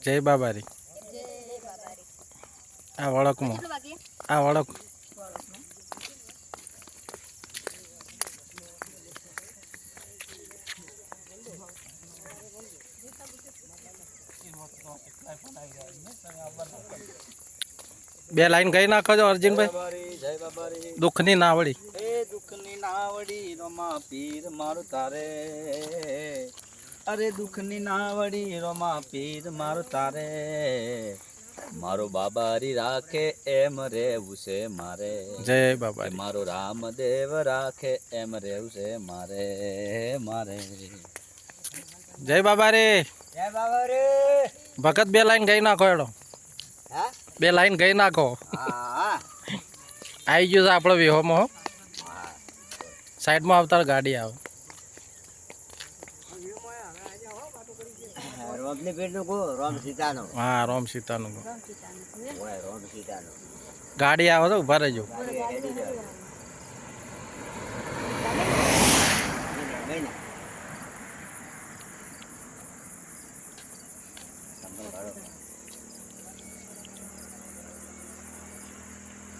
જય બાબારી. આ વળકમાં આ વળક બે લાઈન ગઈ નાખો છો અર્જુનભાઈ. જય બાબારી. દુઃખની નાવડી એ દુઃખની નાવડી રોમા પીર મારું તારે. અરે દુઃખની નાવડી રોમા પીર મારું તારે. મારો બાબારી રાખે એમ રેવું છે મારે. જય બાબારી. મારો રામદેવ રાખે એમ રેવું છે મારે મારે. જય બાબારી. જય બાબારી. ભગત બે લાઈન ગઈ નાખો એડો. હા બે લાઈન ગઈ નાખો. હા આવી ગયું છે આપણો વિહોમાં હો. સાઈડમાં આવતા ગાડી આવે. રોમની પેટનું કો રોમ સીતાનો. હા રોમ સીતાનું રોમ સીતાનો. ગાડી આવે તો ઉભા રહેજો.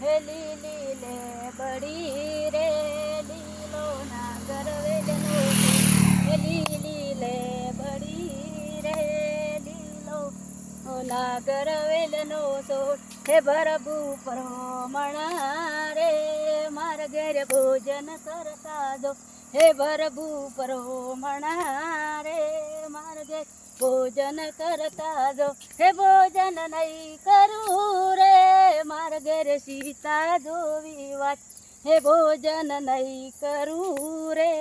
હે લીલી લે બડી રે લીલો ના ગરવેલનો. હે લીલી લે બડી રે લીલો ના ગરવેલનો સોટ. હે ભરબુ પરોમણા રે માર ઘેર ભોજન કરતા દો. હે ભરબુ પરોમણા રે માર ઘેર ભોજન કરતા દો. હે ભોજન નહીં કરું રે માર ઘેર સીતા જોવી વાત. હે ભોજન નહીં કરું રે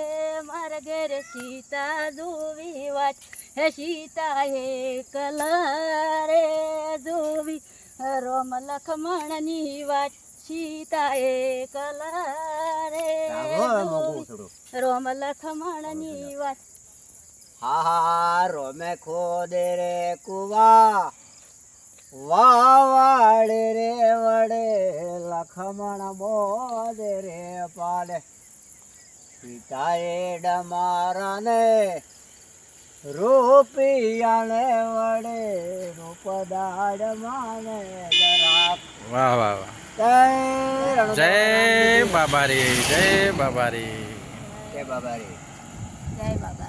માર ઘેર સીતા જોવી વાત. હે સીતા હે કલા રે જોવી રોમ લખમણની વાત. સીતા હે કલા રે રોમ લખમણની વાત. હા રોમે ખોદે રે કુવા વાવાડે રે વડે લખમણ બોદે રે પાડે. પિતાએ ડમારાને રૂપિયાને વડે રૂપદાડ માને જરા. વાહ વાહ વાહ. જય બાબારી. જય બાબારી. જય બાબારી. જય બાબા.